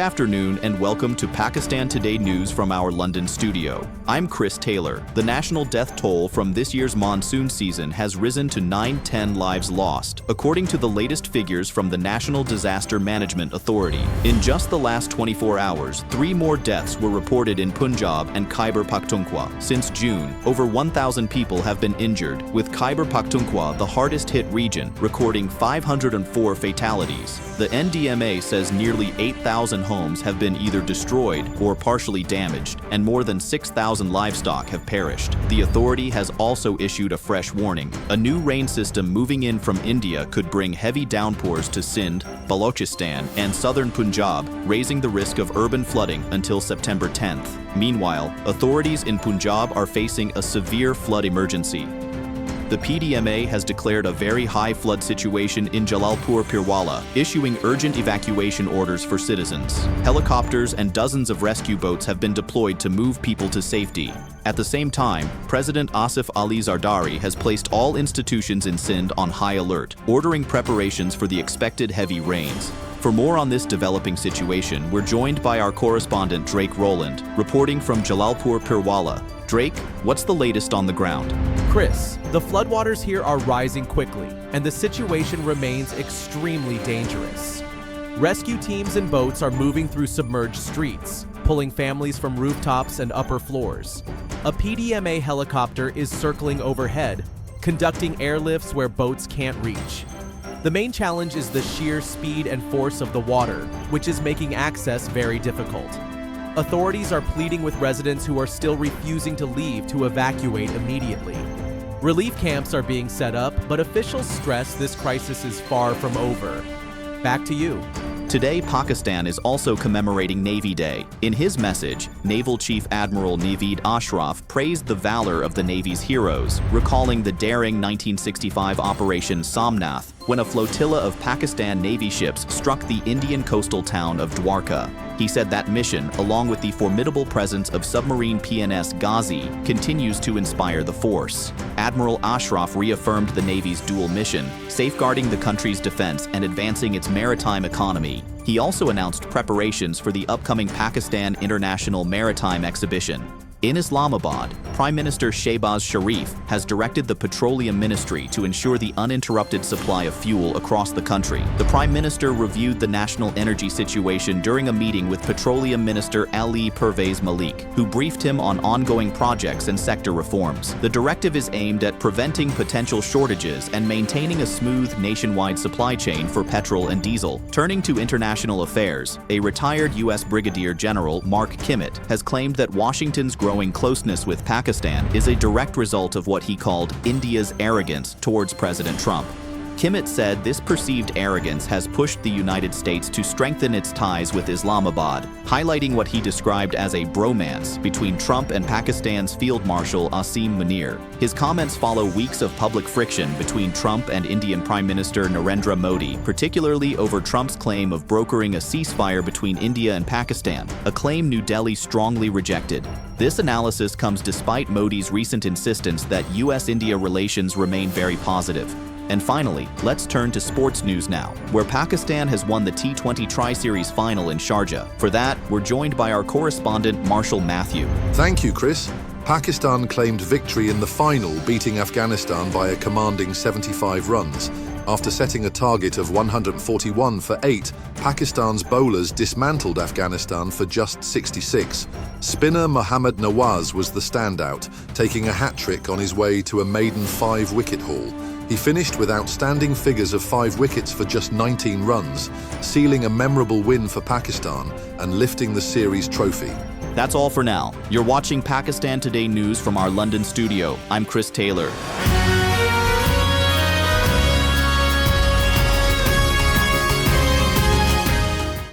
afternoon and welcome to Pakistan Today News from our London studio. I'm Chris Taylor. The national death toll from this year's monsoon season has risen to 910 lives lost, according to the latest figures from the National Disaster Management Authority. In just the last 24 hours, 3 more deaths were reported in Punjab and Khyber Pakhtunkhwa. Since June, over 1,000 people have been injured, with Khyber Pakhtunkhwa the hardest-hit region, recording 504 fatalities. The NDMA says nearly 8,000 homes have been either destroyed or partially damaged, and more than 6,000 livestock have perished. The authority has also issued a fresh warning. A new rain system moving in from India could bring heavy downpours to Sindh, Balochistan, and southern Punjab, raising the risk of urban flooding until September 10th. Meanwhile, authorities in Punjab are facing a severe flood emergency. The PDMA has declared a very high flood situation in Jalalpur Pirwala, issuing urgent evacuation orders for citizens. Helicopters and dozens of rescue boats have been deployed to move people to safety. At the same time, President Asif Ali Zardari has placed all institutions in Sindh on high alert, ordering preparations for the expected heavy rains. For more on this developing situation, we're joined by our correspondent Drake Rowland, reporting from Jalalpur Pirwala. Drake, what's the latest on the ground? Chris, the floodwaters here are rising quickly, and the situation remains extremely dangerous. Rescue teams and boats are moving through submerged streets, pulling families from rooftops and upper floors. A PDMA helicopter is circling overhead, conducting airlifts where boats can't reach. The main challenge is the sheer speed and force of the water, which is making access very difficult. Authorities are pleading with residents who are still refusing to leave to evacuate immediately. Relief camps are being set up, but officials stress this crisis is far from over. Back to you. Today, Pakistan is also commemorating Navy Day. In his message, Naval Chief Admiral Naveed Ashraf praised the valor of the Navy's heroes, recalling the daring 1965 Operation Somnath, when a flotilla of Pakistan Navy ships struck the Indian coastal town of Dwarka. He said that mission, along with the formidable presence of submarine PNS Ghazi, continues to inspire the force. Admiral Ashraf reaffirmed the Navy's dual mission, safeguarding the country's defense and advancing its maritime economy. He also announced preparations for the upcoming Pakistan International Maritime Exhibition. In Islamabad, Prime Minister Shehbaz Sharif has directed the Petroleum Ministry to ensure the uninterrupted supply of fuel across the country. The Prime Minister reviewed the national energy situation during a meeting with Petroleum Minister Ali Pervez Malik, who briefed him on ongoing projects and sector reforms. The directive is aimed at preventing potential shortages and maintaining a smooth nationwide supply chain for petrol and diesel. Turning to international affairs, a retired U.S. Brigadier General Mark Kimmett has claimed that Washington's growing closeness with Pakistan is a direct result of what he called India's arrogance towards President Trump. Kimmett said this perceived arrogance has pushed the United States to strengthen its ties with Islamabad, highlighting what he described as a bromance between Trump and Pakistan's Field Marshal Asim Munir. His comments follow weeks of public friction between Trump and Indian Prime Minister Narendra Modi, particularly over Trump's claim of brokering a ceasefire between India and Pakistan, a claim New Delhi strongly rejected. This analysis comes despite Modi's recent insistence that U.S.-India relations remain very positive. And finally, let's turn to sports news now, where Pakistan has won the T20 Tri-Series final in Sharjah. For that, we're joined by our correspondent Marshall Matthew. Thank you, Chris. Pakistan claimed victory in the final, beating Afghanistan by a commanding 75 runs. After setting a target of 141 for 8, Pakistan's bowlers dismantled Afghanistan for just 66. Spinner Mohammad Nawaz was the standout, taking a hat-trick on his way to a maiden 5-wicket haul. He finished with outstanding figures of 5 wickets for just 19 runs, sealing a memorable win for Pakistan and lifting the series trophy. That's all for now. You're watching Pakistan Today News from our London studio. I'm Chris Taylor.